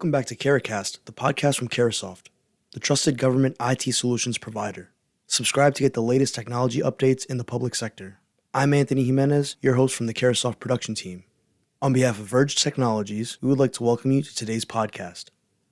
Welcome back to Caracast, the podcast from Carasoft, the trusted government IT solutions provider. Subscribe to get the latest technology updates in the public sector. I'm Anthony Jimenez, your host from the Carasoft production team. On behalf of Verge Technologies, we would like to welcome you to today's podcast,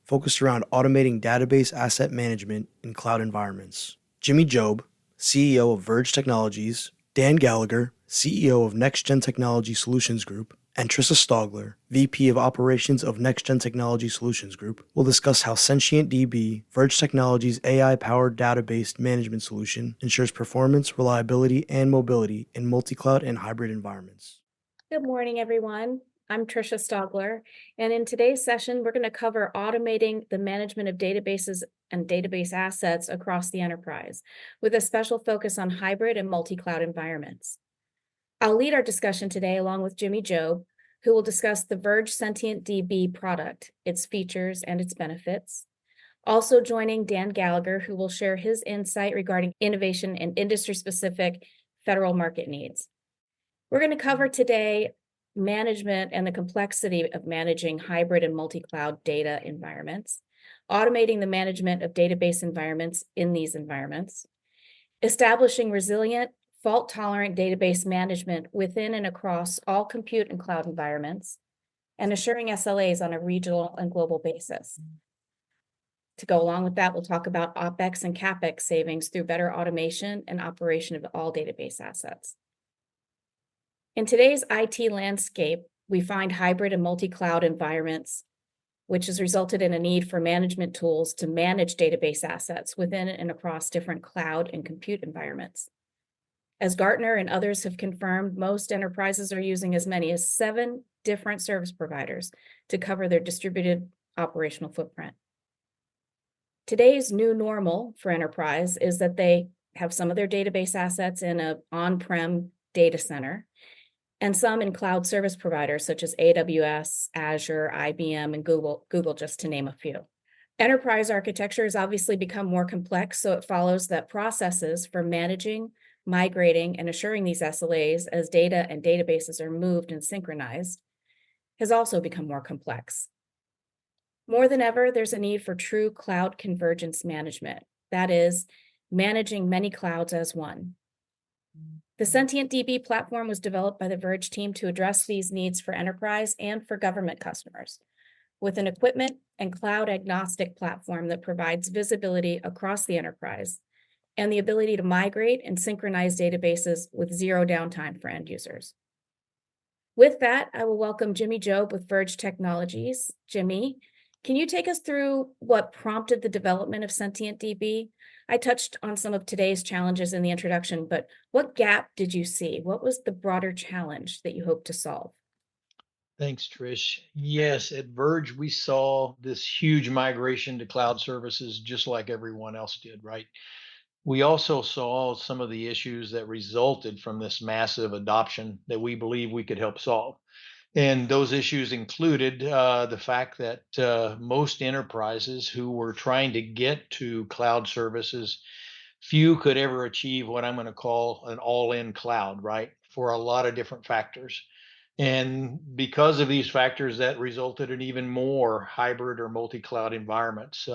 focused around automating database asset management in cloud environments. Jimmy Job, CEO of Verge Technologies, Dan Gallagher, CEO of Next Gen Technology Solutions Group, and Trissa Stogler, VP of Operations of Next Gen Technology Solutions Group, will discuss how SentientDB, Verge Technologies' AI-powered database management solution, ensures performance, reliability, and mobility in multi-cloud and hybrid environments. Good morning, everyone. I'm Trissa Stogler, and in today's session, we're going to cover automating the management of databases and database assets across the enterprise, with a special focus on hybrid and multi-cloud environments. I'll lead our discussion today along with Jimmy Job, who will discuss the Verge SentientDB product, its features, and its benefits. Also joining Dan Gallagher, who will share his insight regarding innovation and industry-specific federal market needs. We're going to cover today management and the complexity of managing hybrid and multi-cloud data environments, automating the management of database environments in these environments, establishing resilient, fault-tolerant database management within and across all compute and cloud environments, and assuring SLAs on a regional and global basis. To go along with that, we'll talk about OpEx and CapEx savings through better automation and operation of all database assets. In today's IT landscape, we find hybrid and multi-cloud environments, which has resulted in a need for management tools to manage database assets within and across different cloud and compute environments. As Gartner and others have confirmed, most enterprises are using as many as 7 different service providers to cover their distributed operational footprint. Today's new normal for enterprise is that they have some of their database assets in an on-prem data center and some in cloud service providers such as AWS, Azure, IBM, and Google, just to name a few. Enterprise architecture has obviously become more complex, so it follows that processes for managing, migrating, and assuring these SLAs as data and databases are moved and synchronized has also become more complex. More than ever, there's a need for true cloud convergence management. That is, managing many clouds as one. The SentientDB platform was developed by the Verge team to address these needs for enterprise and for government customers, with an equipment and cloud agnostic platform that provides visibility across the enterprise and the ability to migrate and synchronize databases with zero downtime for end users. With that, I will welcome Jimmy Job with Verge Technologies. Jimmy, can you take us through what prompted the development of SentientDB? I touched on some of today's challenges in the introduction, but what gap did you see? What was the broader challenge that you hope to solve? Thanks, Trish. Yes, at Verge, we saw this huge migration to cloud services just like everyone else did, right? We also saw some of the issues that resulted from this massive adoption that we believe we could help solve. And those issues included the fact that most enterprises who were trying to get to cloud services, few could ever achieve what I'm going to call an all-in cloud, right? For a lot of different factors. And because of these factors, that resulted in even more hybrid or multi-cloud environments.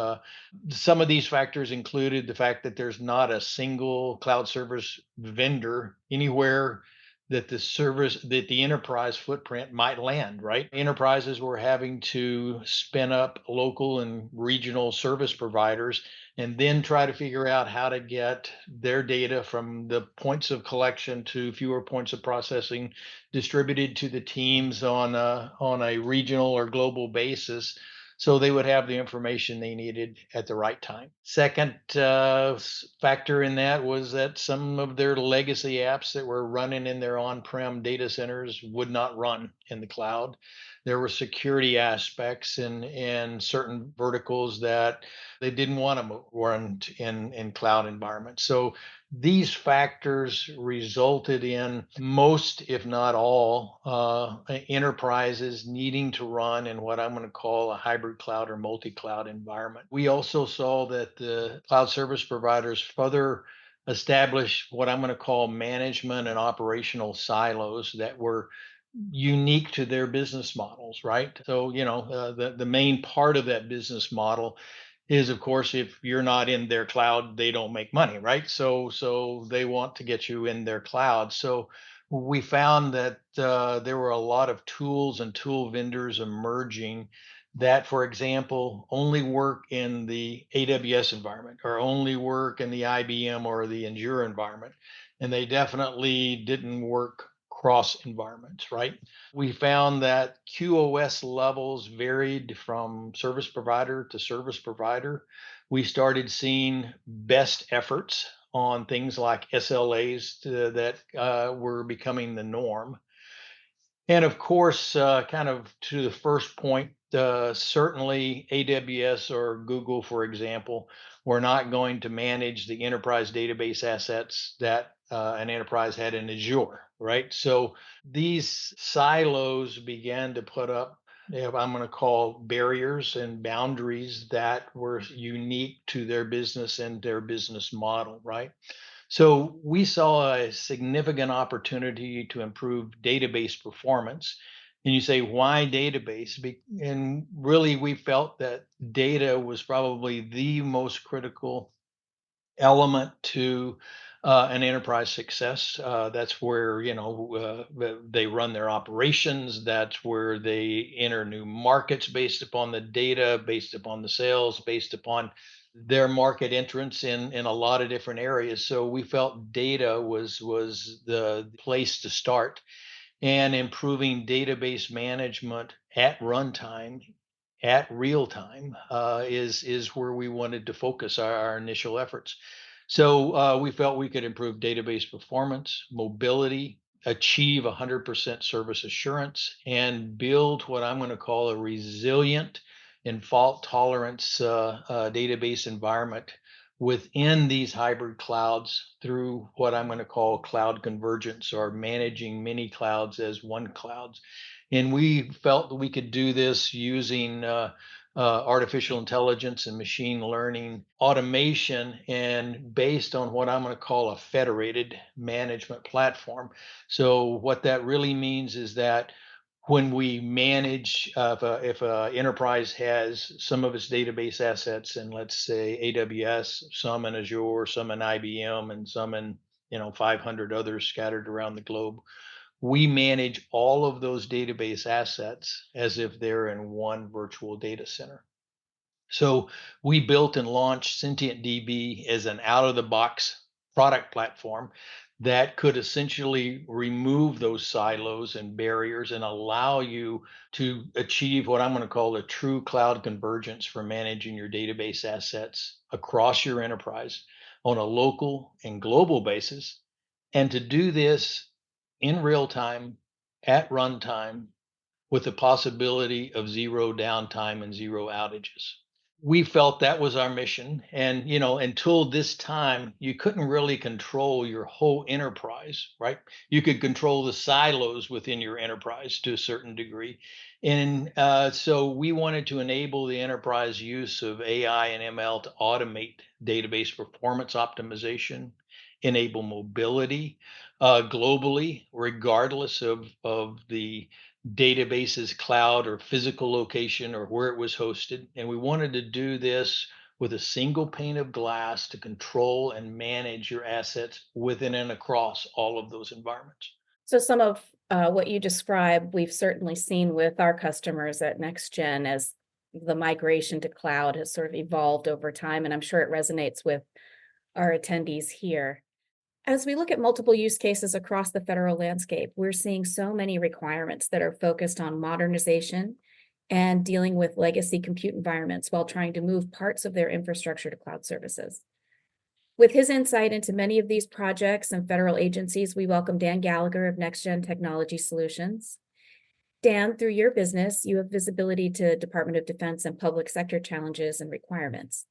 Some of these factors included the fact that there's not a single cloud service vendor anywhere that the enterprise footprint might land, right? Enterprises were having to spin up local and regional service providers and then try to figure out how to get their data from the points of collection to fewer points of processing distributed to the teams on a regional or global basis, so they would have the information they needed at the right time. Second factor in that was that some of their legacy apps that were running in their on-prem data centers would not run in the cloud. There were security aspects in certain verticals that they didn't want to run in cloud environments. So these factors resulted in most, if not all, enterprises needing to run in what I'm going to call a hybrid cloud or multi-cloud environment. We also saw that the cloud service providers further established what I'm going to call management and operational silos that were unique to their business models, right? So, the main part of that business model is, of course, if you're not in their cloud, they don't make money, right? So they want to get you in their cloud. So we found that there were a lot of tools and tool vendors emerging that, for example, only work in the AWS environment or only work in the IBM or the Azure environment. And they definitely didn't work cross environments, right? We found that QoS levels varied from service provider to service provider. We started seeing best efforts on things like SLAs that were becoming the norm. And of course, kind of to the first point, certainly AWS or Google, for example, were not going to manage the enterprise database assets that an enterprise had in Azure, right? So these silos began to put up, I'm going to call barriers and boundaries that were unique to their business and their business model, right? So we saw a significant opportunity to improve database performance. And you say, why database? And really, we felt that data was probably the most critical element to an enterprise success. That's where they run their operations. That's where they enter new markets based upon the data, based upon the sales, based upon their market entrance in a lot of different areas. So we felt data was the place to start, and improving database management at runtime, at real time, is where we wanted to focus our initial efforts. So we felt we could improve database performance, mobility, achieve 100% service assurance, and build what I'm going to call a resilient and fault tolerance database environment within these hybrid clouds through what I'm going to call cloud convergence, or managing many clouds as one cloud. And we felt that we could do this using artificial intelligence and machine learning automation, and based on what I'm going to call a federated management platform. So what that really means is that when we manage, if a enterprise has some of its database assets in, let's say, AWS, some in Azure, some in IBM, and some in 500 others scattered around the globe, we manage all of those database assets as if they're in one virtual data center. So we built and launched SentientDB as an out of the box product platform that could essentially remove those silos and barriers and allow you to achieve what I'm going to call a true cloud convergence for managing your database assets across your enterprise on a local and global basis. And to do this in real time, at runtime, with the possibility of zero downtime and zero outages. We felt that was our mission. And, until this time, you couldn't really control your whole enterprise, right? You could control the silos within your enterprise to a certain degree. And so we wanted to enable the enterprise use of AI and ML to automate database performance optimization, enable mobility globally, regardless of the database's cloud or physical location or where it was hosted. And we wanted to do this with a single pane of glass to control and manage your assets within and across all of those environments. So some of what you described, we've certainly seen with our customers at NextGen as the migration to cloud has sort of evolved over time, and I'm sure it resonates with our attendees here. As we look at multiple use cases across the federal landscape, we're seeing so many requirements that are focused on modernization and dealing with legacy compute environments while trying to move parts of their infrastructure to cloud services. With his insight into many of these projects and federal agencies, we welcome Dan Gallagher of NextGen Technology Solutions. Dan, through your business, you have visibility to Department of Defense and public sector challenges and requirements.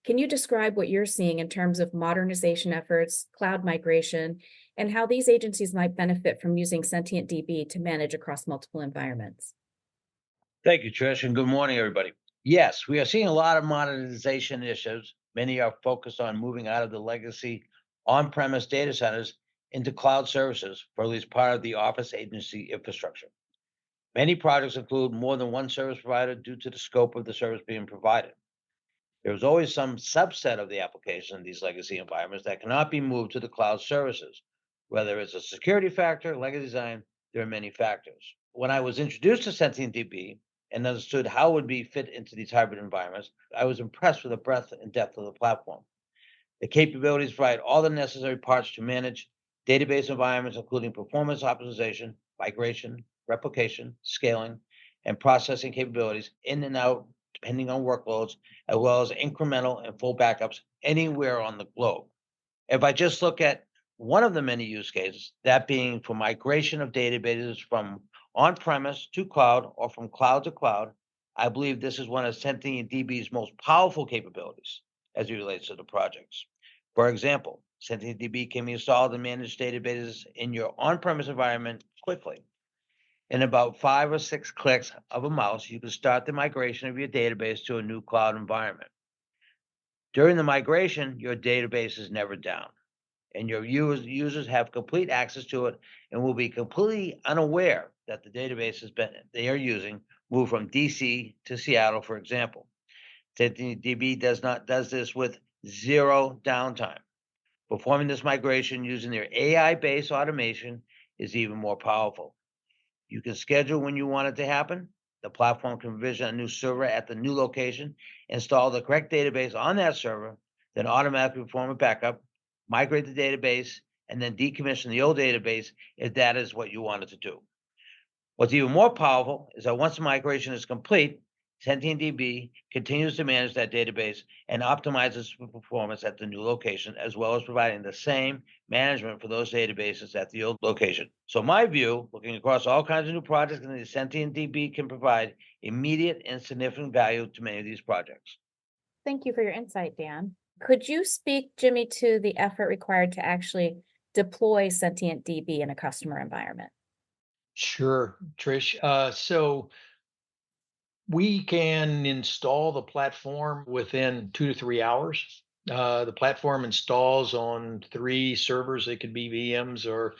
Can you describe what you're seeing in terms of modernization efforts, cloud migration, and how these agencies might benefit from using SentientDB to manage across multiple environments? Thank you, Trish, and good morning, everybody. Yes, we are seeing a lot of modernization issues. Many are focused on moving out of the legacy on-premise data centers into cloud services for at least part of the office agency infrastructure. Many projects include more than one service provider due to the scope of the service being provided. There's always some subset of the application in these legacy environments that cannot be moved to the cloud services. Whether it's a security factor, legacy design, there are many factors. When I was introduced to SentientDB and understood how it would be fit into these hybrid environments, I was impressed with the breadth and depth of the platform. The capabilities provide all the necessary parts to manage database environments, including performance optimization, migration, replication, scaling, and processing capabilities in and out, depending on workloads, as well as incremental and full backups anywhere on the globe. If I just look at one of the many use cases, that being for migration of databases from on-premise to cloud or from cloud to cloud, I believe this is one of SentientDB's most powerful capabilities as it relates to the projects. For example, SentientDB can be installed and manage databases in your on-premise environment quickly. In about 5 or 6 clicks of a mouse, you can start the migration of your database to a new cloud environment. During the migration, your database is never down, and your users have complete access to it and will be completely unaware that the database they are using moved from DC to Seattle, for example. SentientDB does this with zero downtime. Performing this migration using their AI-based automation is even more powerful. You can schedule when you want it to happen. The platform can provision a new server at the new location, install the correct database on that server, then automatically perform a backup, migrate the database, and then decommission the old database if that is what you wanted to do. What's even more powerful is that once the migration is complete, SentientDB continues to manage that database and optimizes for performance at the new location, as well as providing the same management for those databases at the old location. So my view, looking across all kinds of new projects, and the SentientDB can provide immediate and significant value to many of these projects. Thank you for your insight, Dan. Could you speak, Jimmy, to the effort required to actually deploy SentientDB in a customer environment? Sure, Trish. So we can install the platform within 2 to 3 hours. The platform installs on 3 servers. They could be VMs or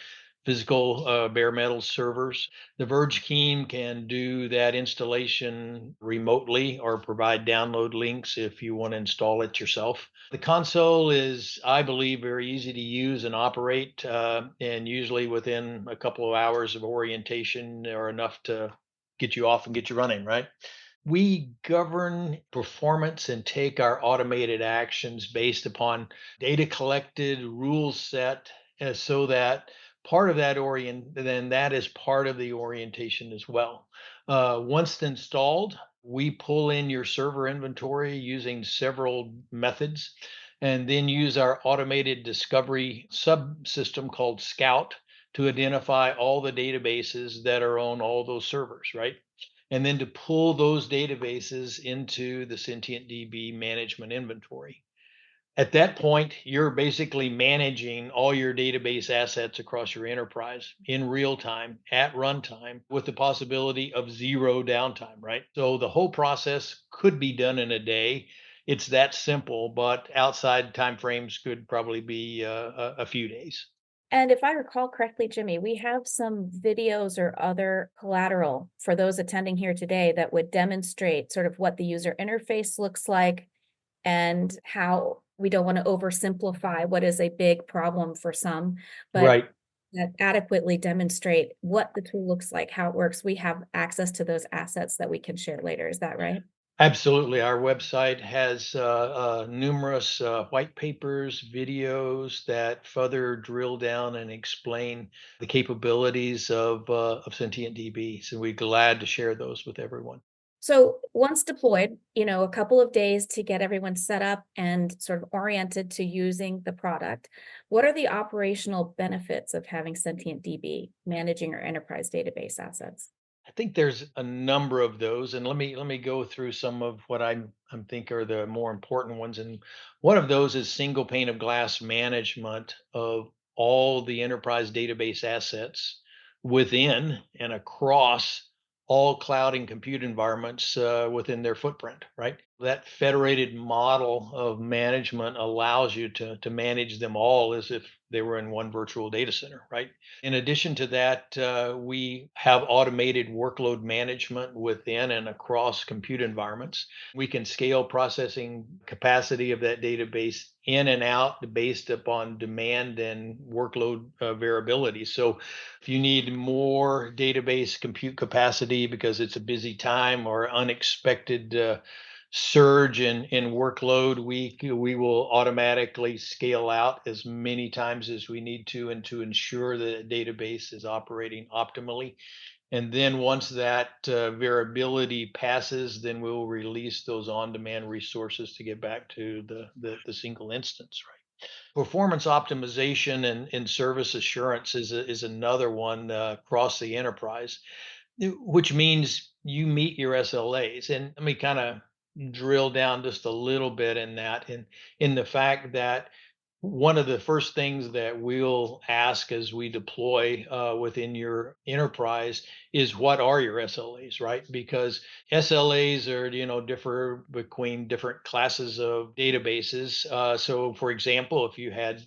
physical bare metal servers. The Verge team can do that installation remotely or provide download links if you want to install it yourself. The console is, I believe, very easy to use and operate, and usually within a couple of hours of orientation or enough to get you off and get you running, right? We govern performance and take our automated actions based upon data collected, rules set, so that part of then that is part of the orientation as well. Once installed, we pull in your server inventory using several methods, and then use our automated discovery subsystem called Scout to identify all the databases that are on all those servers, right? And then to pull those databases into the SentientDB management inventory. At that point, you're basically managing all your database assets across your enterprise in real time at runtime with the possibility of zero downtime, right? So the whole process could be done in a day. It's that simple, but outside timeframes could probably be a few days. And if I recall correctly, Jimmy, we have some videos or other collateral for those attending here today that would demonstrate sort of what the user interface looks like and how we don't want to oversimplify what is a big problem for some, but Right. that adequately demonstrate what the tool looks like, how it works. We have access to those assets that we can share later. Is that right? Absolutely. Our website has numerous white papers, videos that further drill down and explain the capabilities of SentientDB. So we're glad to share those with everyone. So once deployed, a couple of days to get everyone set up and sort of oriented to using the product. What are the operational benefits of having SentientDB managing our enterprise database assets? I think there's a number of those, and let me go through some of what I'm think are the more important ones. And one of those is single pane of glass management of all the enterprise database assets within and across all cloud and compute environments within their footprint. Right, That federated model of management allows you to manage them all as if they were in one virtual data center, right? In addition to that, we have automated workload management within and across compute environments. We can scale processing capacity of that database in and out based upon demand and workload variability. So if you need more database compute capacity because it's a busy time or unexpected surge in workload, we will automatically scale out as many times as we need to, and to ensure that the database is operating optimally. And then once that variability passes, then we'll release those on-demand resources to get back to the single instance, right? Performance optimization and service assurance is another one across the enterprise, which means you meet your SLAs. And let me kind of drill down just a little bit in that, in the fact that one of the first things that we'll ask as we deploy within your enterprise is, what are your SLAs, right? Because SLAs are, differ between different classes of databases. So for example, if you had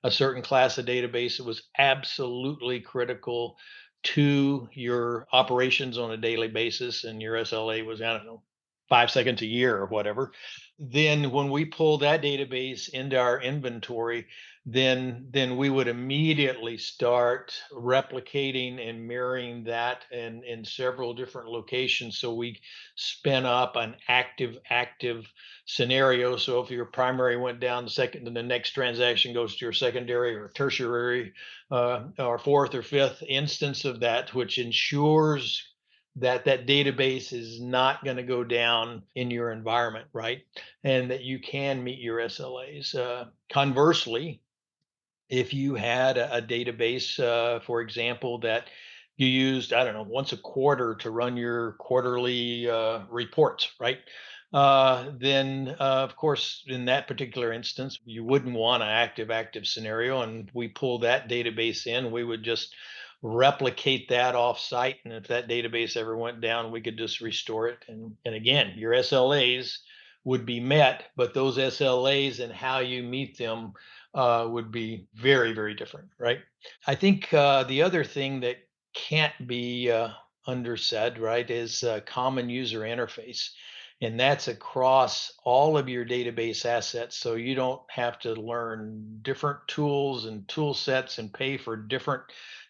a certain class of database that was absolutely critical to your operations on a daily basis, and your SLA was, I don't know, 5 seconds a year or whatever, then when we pull that database into our inventory, then we would immediately start replicating and mirroring that in several different locations. So we spin up an active scenario. So if your primary went down, the second, then the next transaction goes to your secondary or tertiary, or fourth or fifth instance of that, which ensures that that database is not going to go down in your environment, right? And that you can meet your SLAs. Conversely, if you had a database, for example, that you used, I don't know, once a quarter to run your quarterly reports, right? Then, of course, in that particular instance, you wouldn't want an active scenario. And we pull that database in, we would just replicate that off site. And if that database ever went down, we could just restore it. And again, your SLAs would be met, but those SLAs and how you meet them would be very, very different, right? I think the other thing that can't be undersaid, right, is common user interface. And that's across all of your database assets. So you don't have to learn different tools and tool sets and pay for different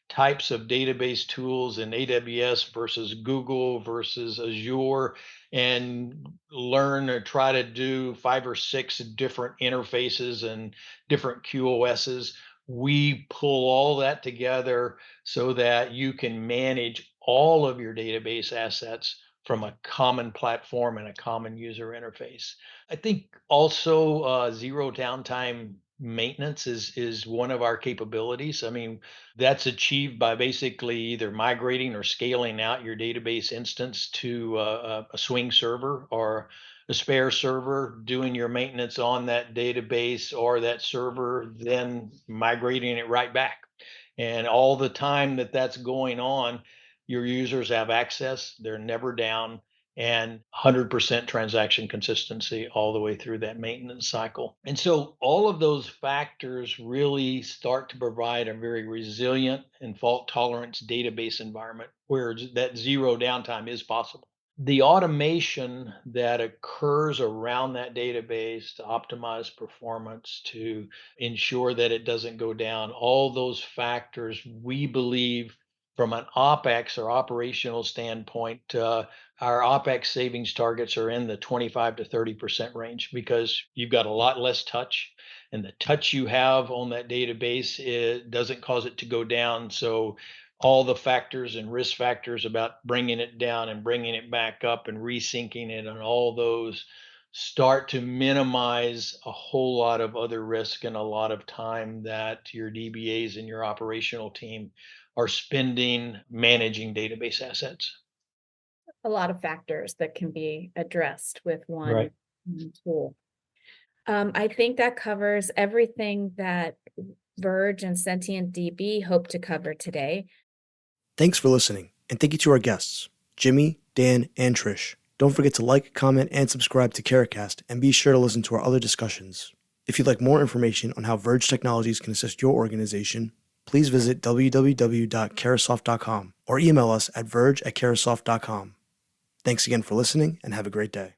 types of database tools in AWS versus Google versus Azure, and learn or try to do 5 or 6 different interfaces and different QoSs. We pull all that together so that you can manage all of your database assets from a common platform and a common user interface. I think also zero downtime maintenance is one of our capabilities. I mean, that's achieved by basically either migrating or scaling out your database instance to a swing server or a spare server, doing your maintenance on that database or that server, then migrating it right back. And all the time that that's going on, your users have access, they're never down, and 100% transaction consistency all the way through that maintenance cycle. And so all of those factors really start to provide a very resilient and fault tolerance database environment where that zero downtime is possible. The automation that occurs around that database to optimize performance, to ensure that it doesn't go down, all those factors, we believe from an OpEx or operational standpoint, our OpEx savings targets are in the 25 to 30% range, because you've got a lot less touch, and the touch you have on that database, it doesn't cause it to go down. So all the factors and risk factors about bringing it down and bringing it back up and resyncing it, and all those start to minimize a whole lot of other risk and a lot of time that your DBAs and your operational team are spending managing database assets. A lot of factors that can be addressed with Right. one tool. I think that covers everything that Verge and SentientDB hope to cover today. Thanks for listening, and thank you to our guests, Jimmy, Dan, and Trish. Don't forget to like, comment, and subscribe to Caracast, and be sure to listen to our other discussions. If you'd like more information on how Verge Technologies can assist your organization, please visit www.carasoft.com or email us at verge@carasoft.com. Thanks again for listening, and have a great day.